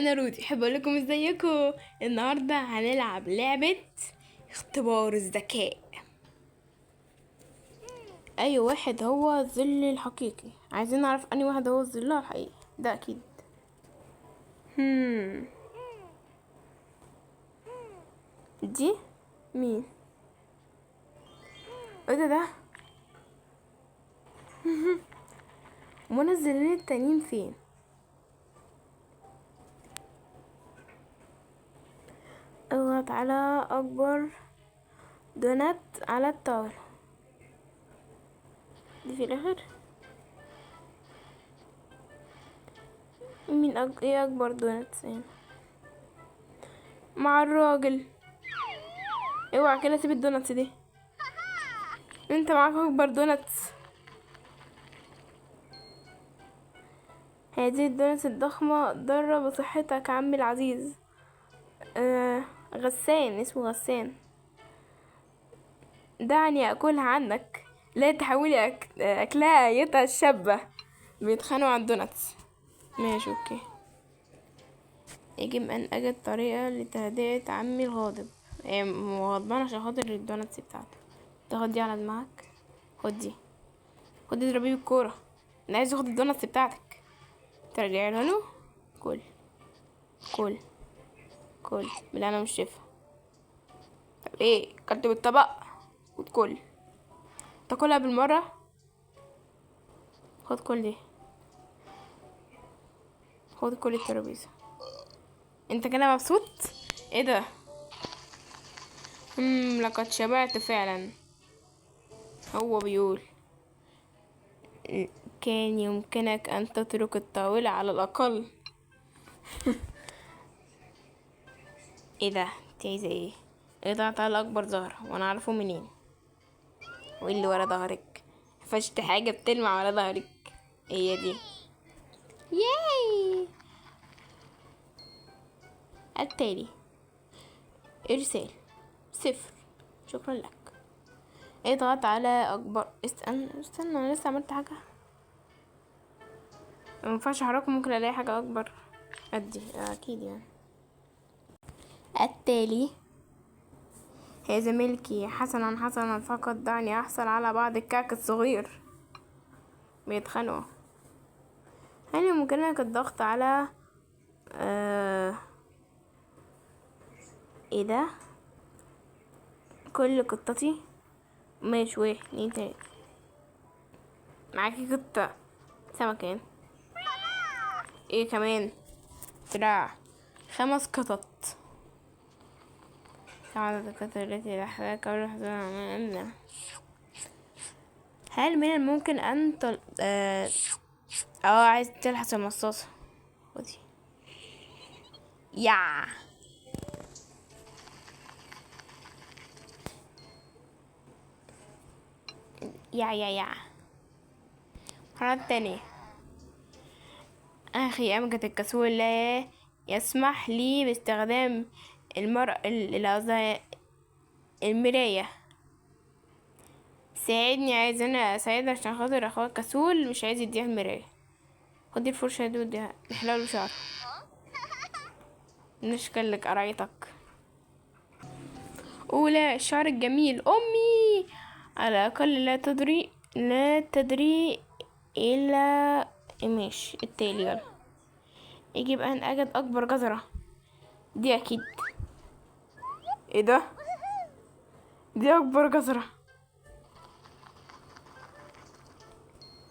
انا رودي، احب اقول لكم ازيكم. النهارده هنلعب لعبه اختبار الذكاء. اي واحد هو الظل الحقيقي؟ عايزين نعرف اني واحد هو الظل الحقيقي ده اكيد. دي مين؟ ايه ده منى الظلين التانيين فين؟ اضغط على اكبر دونات على الطاولة دي في الاخر. ايه اكبر دونات هنا؟ مع الراجل. اوعى كده سيب الدوناتس دي، انت معاك اكبر دوناتس. هذه الدوناتس الضخمة ضارة بصحتك عمي العزيز. غسان، اسمه غسان. دعني اكلها عنك، لا تحاولي اكلها ايتها الشابة. بيتخانقوا على الدوناتس. ماشي اوكي. يجب ان اجد طريقة لتهدئة عمي الغاضب. هو غضبان عشان خاطر الدوناتس بتاعته. تاخد دي على دماغك، خد دي، خد دي اضربيه بالكورة. انا عايز اخد الدوناتس بتاعتك، ترجعيها له. كل كل كل بالله انا مش شايفه. طب ايه كلت بالطبق وتكل تاكلها بالمرة. خد كل دي، خد كل الترابيزة. انت كده مبسوط؟ ايه ده؟ لقد شبعت فعلا. هو بيقول كان يمكنك ان تترك الطاولة على الاقل. ايه ده؟ انت عايزة ايه؟ اضغط على اكبر زهرة وانا عارفه منين. وايه اللي ورا ظهرك؟ فشت حاجة بتلمع ورا ظهرك. هي دي. ياي. التالي ارسال 0. شكرا لك. اضغط على اكبر. استنى انا لسه عملت حاجة. مينفعش احركه، ممكن الاقي حاجة اكبر. ادي اكيد يعني. التالي هذا ملكي. حسنا حسنا، فقط دعني احصل على بعض الكعك الصغير. بيتخانقوا. هل يمكنك الضغط على ايه ده؟ كل قطتي. ماشي، 1 2 3. معاكي قطة سمكين. ايه كمان؟ دراع. 5 قطط. عدد القطط التي تحتاج قبل الحصول على هل من الممكن ان عايز تلحس المصاصة. خدي. يا يا مرة تانية. أخي أمجد الكسول لا يسمح لي باستخدام المراية. ساعدني، عايز أنا أساعد عشان خاطر أخوك كسول مش عايز يديها المراية. خدي الفرشة دي وديها نحلله شعر. نشكلك قرايتك. أولى الشعر الجميل أمي. على الأقل لا تدري إلا ماشي. التالي يلا. يجب أن أجد أكبر جزرة. دي أكيد. ايه ده؟ دي أكبر جزرة.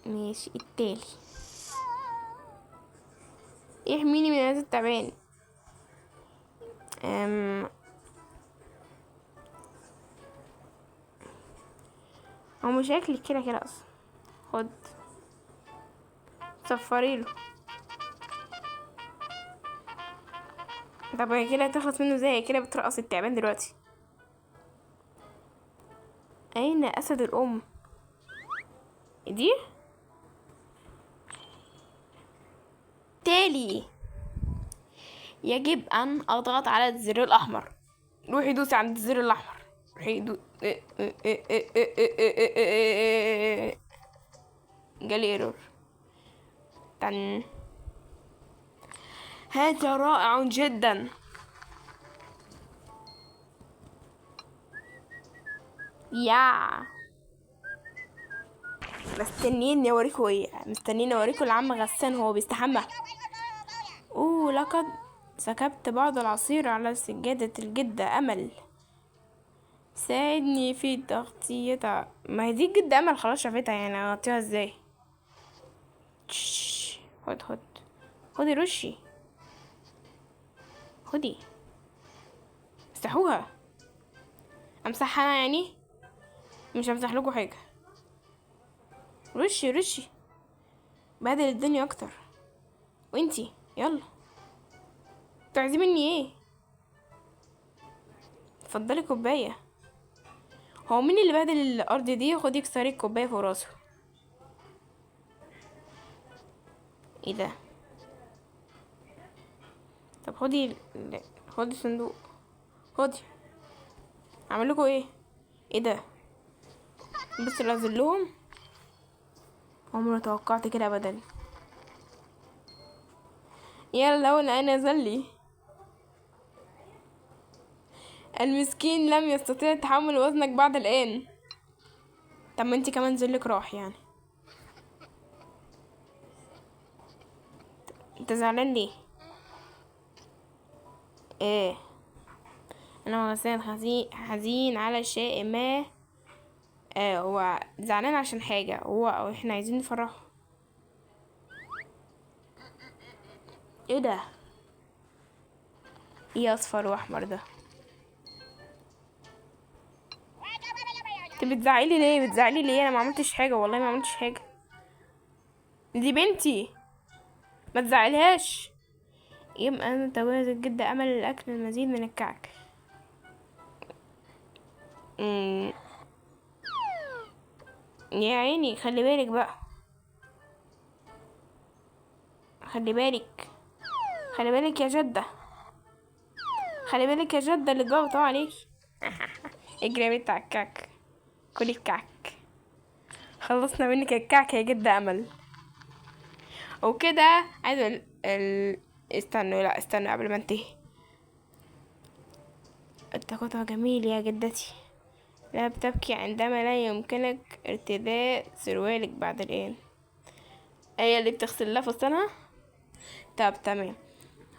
ماشي. التالي يحميني من هذا التعبان. هو مش هياكل كده كده اصلا. خد صفريله. طب هي كده هتخلص منه ازاي؟ كده بترقص التعبان دلوقتي. اين اسد الام؟ دي تالي. يجب ان اضغط على الزر الاحمر. روحي دوسي عند الزر الاحمر. روحي جالي ايرور. تن هذا رائع جدا. يا مستنيين اوريكم العم غسان وهو بيستحمى. لقد سكبت بعض العصير على سجادة الجدة أمل. ساعدني في تغطيتها. ما هي دي الجدة أمل خلاص شافتها، يعني اغطيها ازاي؟ خدي رشي، خدي افتحوها. امسحها انا يعني؟ مش همسح لكم حاجة. رشي بهدل الدنيا اكتر. وانتي يلا تعزي مني ايه؟ اتفضلي كوباية. هو مين اللي بهدل الارض دي؟ خدي اكسري الكوباية فوق راسه. ايه ده؟ طب خدي صندوق، خدي. اعمل لكم ايه؟ ايه ده؟ بس انزلهم. عمري ما توقعت كده ابدا. يلا وانا نزلي. المسكين لم يستطيع تحمل وزنك بعد الان. طب ما انتي كمان زلك راح يعني. انت زعلان ليه؟ ايه؟ انا غسان حزين على شيء ما. هو زعلان عشان حاجة، هو احنا عايزين نفرحه. ايه ده؟ ايه اصفر واحمر ده؟ انت بتزعلي ليه؟ انا ما عملتش حاجة، والله ما عملتش حاجة. دي بنتي، ما تزعلهاش. يبقى انا توازن جدا امل الاكل المزيد من الكعك. مم. يا عيني خلي بالك بقى، خلي بالك يا جدة، خلي بالك يا جدة اللي ضغطوا عليك. اجري يا بنت على الكعك، كلي الكعك. خلصنا منك الكعك يا جدة امل. وكده عايز استنوا قبل ما انتهي. التقاطع جميل يا جدتي. لا بتبكي عندما لا يمكنك ارتداء سروالك بعد الآن. هي اللي بتغسل لها فستانها. طب تمام.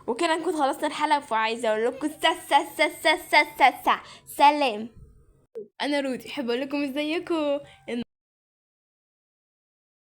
وكده نكون خلصنا الحلقة، وعايزة اقول لكم سلام. انا رودي، احب اقول لكم ازيكم.